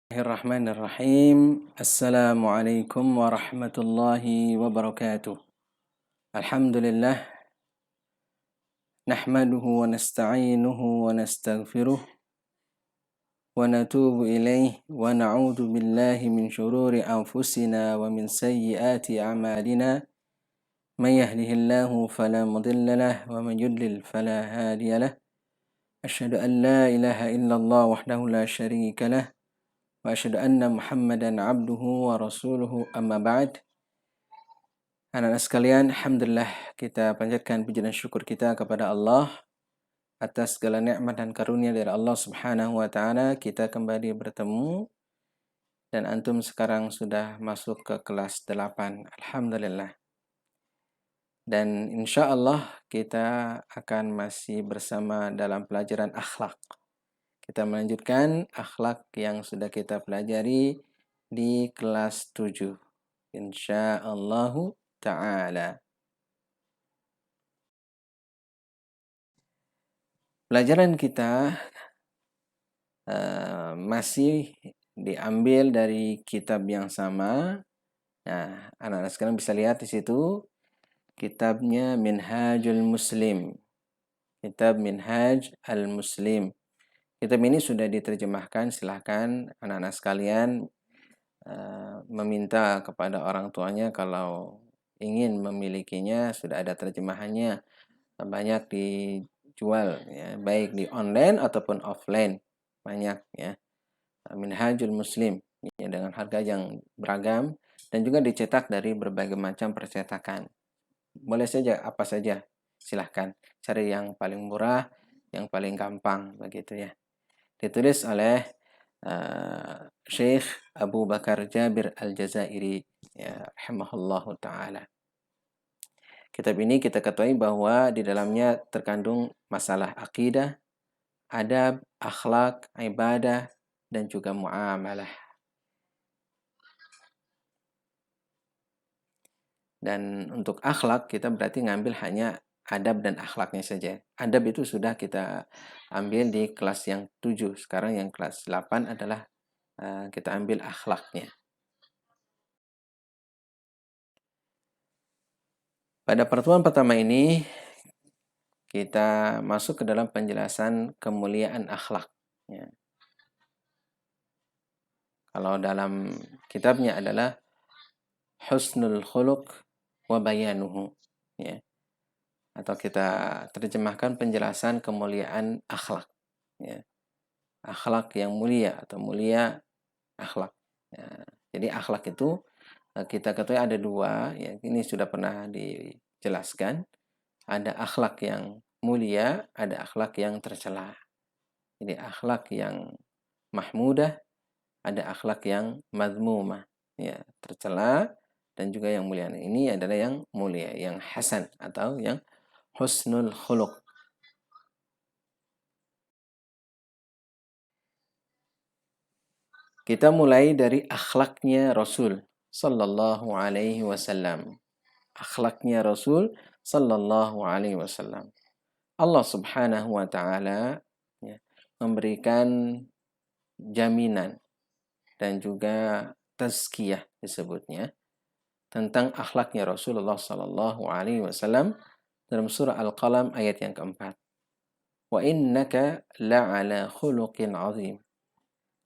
Bismillahirrahmanirrahim. Assalamualaikum warahmatullahi wabarakatuh. Alhamdulillah, nahmaduhu wa nasta'inuhu wa nastaghfiruh wa natubu ilaih wa na'udzu billahi min syururi anfusina wa min sayyiati a'malina. May yahdihillahu fala mudilla lah wa may yudlil fala hadiya lah. Asyhadu an la ilaha illallah wahdahu la syarika lah wa asyhadu anna Muhammadan abduhu wa rasuluhu amma ba'd. Anak-anak sekalian, alhamdulillah kita panjatkan puji dan syukur kita kepada Allah atas segala nikmat dan karunia dari Allah Subhanahu wa taala. Kita kembali bertemu dan antum sekarang sudah masuk ke kelas 8. Alhamdulillah. Dan insya Allah kita akan masih bersama dalam pelajaran akhlak. Kita melanjutkan akhlak yang sudah kita pelajari di kelas 7. Insya Allah ta'ala. Pelajaran kita masih diambil dari kitab yang sama. Nah, anak-anak sekarang bisa lihat di situ kitabnya Minhajul Muslim. Kitab Minhaj al-Muslim. Kitab ini sudah diterjemahkan. Silahkan anak-anak sekalian meminta kepada orang tuanya kalau ingin memilikinya, sudah ada terjemahannya. Banyak dijual ya, baik di online ataupun offline. Banyak ya. Minhajul Muslim ya, dengan harga yang beragam dan juga dicetak dari berbagai macam percetakan. Boleh saja apa saja, silahkan cari yang paling murah, yang paling gampang begitu ya. Ditulis oleh Syekh Abu Bakar Jabir Al-Jazairi ya, rahimahullahu taala. Kitab ini kita ketahui bahwa di dalamnya terkandung masalah akidah, adab, akhlak, ibadah, dan juga muamalah. Dan untuk akhlak kita berarti ngambil hanya adab dan akhlaknya saja. Adab itu sudah kita ambil di kelas yang 7. Sekarang yang kelas 8 adalah kita ambil akhlaknya. Pada pertemuan pertama ini kita masuk ke dalam penjelasan kemuliaan akhlak. Ya. Kalau dalam kitabnya adalah husnul khuluq wa bayanuhu. Ya. Atau kita terjemahkan penjelasan kemuliaan akhlak. Ya. Akhlak yang mulia atau mulia akhlak. Ya. Jadi akhlak itu kita ketahui ada dua. Ya. Ini sudah pernah dijelaskan. Ada akhlak yang mulia, ada akhlak yang tercela. Jadi akhlak yang mahmudah, ada akhlak yang madmumah. Ya, tercela dan juga yang mulia. Ini adalah yang mulia, yang hasan atau yang husnul khuluq. Kita mulai dari akhlaknya Rasul sallallahu alaihi wasallam. Akhlaknya Rasul sallallahu alaihi wasallam. Allah Subhanahu wa taala ya, memberikan jaminan dan juga tazkiyah disebutnya tentang akhlaknya Rasulullah sallallahu alaihi wasallam dalam surah Al-Qalam ayat yang keempat. Wa innaka la'ala khuluqin azim.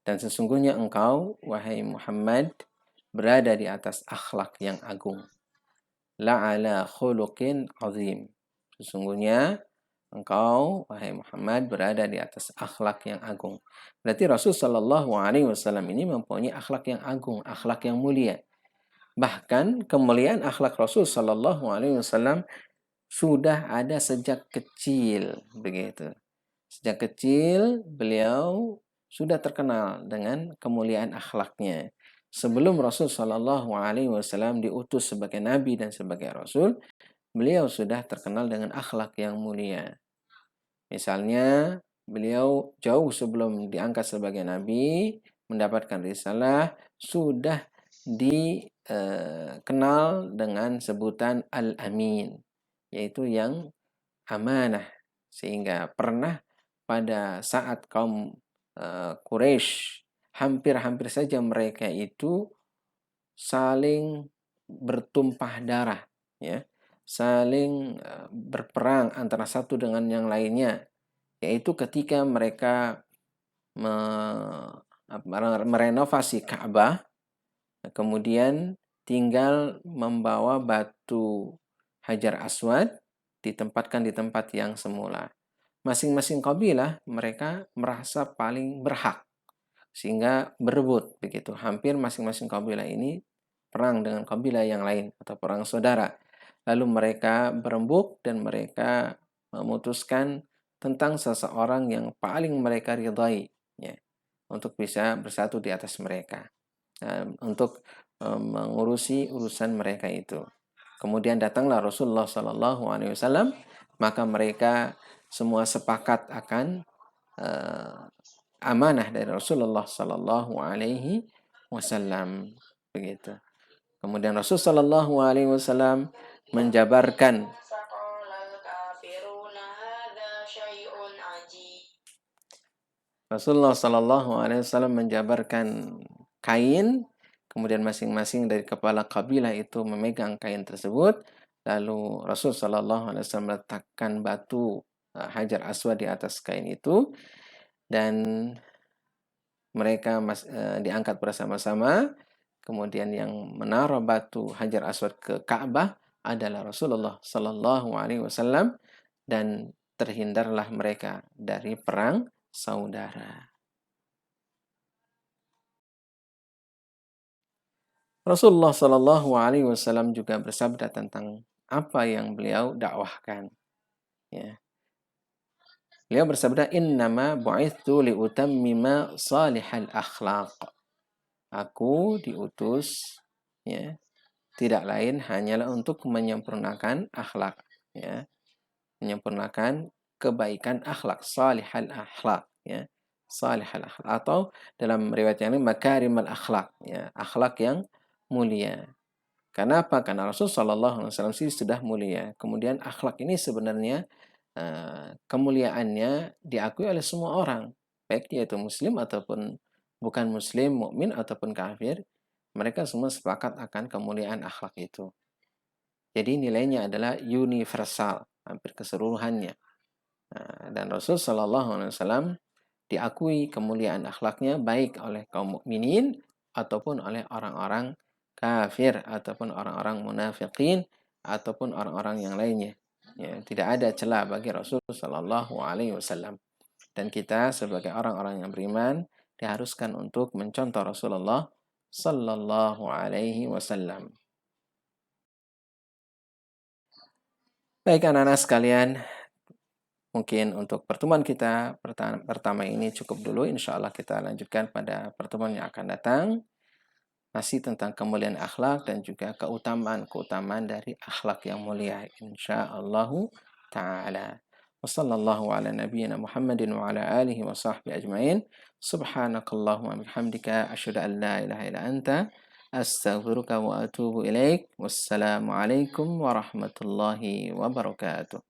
Dan sesungguhnya engkau wahai Muhammad berada di atas akhlak yang agung. La'ala khuluqin azim. Sesungguhnya engkau wahai Muhammad berada di atas akhlak yang agung. Berarti Rasul sallallahu alaihi wasallam ini mempunyai akhlak yang agung, akhlak yang mulia. Bahkan kemuliaan akhlak Rasul sallallahu alaihi wasallam sudah ada sejak kecil begitu. Sejak kecil beliau sudah terkenal dengan kemuliaan akhlaknya. Sebelum Rasul sallallahu alaihi wasallam diutus sebagai nabi dan sebagai rasul, beliau sudah terkenal dengan akhlak yang mulia. Misalnya, beliau jauh sebelum diangkat sebagai nabi, mendapatkan risalah, sudah dikenal dengan sebutan Al-Amin, yaitu yang amanah. Sehingga pernah pada saat kaum Quraisy hampir-hampir saja mereka itu saling bertumpah darah, ya, saling berperang antara satu dengan yang lainnya, yaitu ketika mereka merenovasi Ka'bah, kemudian tinggal membawa batu Hajar Aswad ditempatkan di tempat yang semula. Masing-masing kabilah mereka merasa paling berhak sehingga berebut begitu. Hampir masing-masing kabilah ini perang dengan kabilah yang lain atau perang saudara. Lalu mereka berembuk dan mereka memutuskan tentang seseorang yang paling mereka ridhai, ya, untuk bisa bersatu di atas mereka, untuk mengurusi urusan mereka itu. Kemudian datanglah Rasulullah Sallallahu Alaihi Wasallam, maka mereka semua sepakat akan amanah dari Rasulullah Sallallahu Alaihi Wasallam, begitu. Kemudian Rasul Sallallahu Alaihi Wasallam menjabarkan Rasulullah Sallallahu Alaihi Wasallam menjabarkan kain, kemudian masing-masing dari kepala kabilah itu memegang kain tersebut, lalu Rasul Sallallahu Alaihi Wasallam meletakkan batu Hajar Aswad di atas kain itu, dan mereka diangkat bersama-sama. Kemudian yang menaruh batu Hajar Aswad ke Ka'bah adalah Rasulullah Sallallahu Alaihi Wasallam, dan terhindarlah mereka dari perang saudara. Rasulullah Sallallahu Alaihi Wasallam juga bersabda tentang apa yang beliau dakwahkan. Ya. Beliau bersabda, "Innama bu'ithu liutammima salihal akhlaq." Aku diutus, ya, tidak lain hanyalah untuk menyempurnakan akhlak, ya, menyempurnakan kebaikan akhlak, salihal akhlak, ya, salihal akhlak, atau dalam riwayat yang lain makarimal akhlak, ya, akhlak yang mulia. Kenapa? Karena Rasul Shallallahu Alaihi Wasallam sih sudah mulia. Kemudian akhlak ini sebenarnya kemuliaannya diakui oleh semua orang, baik dia itu muslim ataupun bukan muslim, mukmin ataupun kafir, mereka semua sepakat akan kemuliaan akhlak itu. Jadi nilainya adalah universal, hampir keseluruhannya. Dan Rasul Shallallahu Alaihi Wasallam diakui kemuliaan akhlaknya baik oleh kaum mukminin ataupun oleh orang-orang kafir ataupun orang-orang munafikin ataupun orang-orang yang lainnya. Ya, tidak ada celah bagi Rasul Shallallahu Alaihi Wasallam. Dan kita sebagai orang-orang yang beriman diharuskan untuk mencontoh Rasulullah Sallallahu Alaihi Wasallam. Baik anak-anak sekalian, mungkin untuk pertemuan kita pertama ini cukup dulu. Insya Allah kita lanjutkan pada pertemuan yang akan datang. Masih tentang kemuliaan akhlak dan juga keutamaan-keutamaan dari akhlak yang mulia. Insya Allah ta'ala. Wassallallahu ala nabiyyina Muhammadin wa ala alihi wa sahbihi ajma'in. Subhanakallahumma bihamdika asyhadu an la ilaha illa anta astaghfiruka wa atubu ilaik. Wassalamu alaikum warahmatullahi wabarakatuh.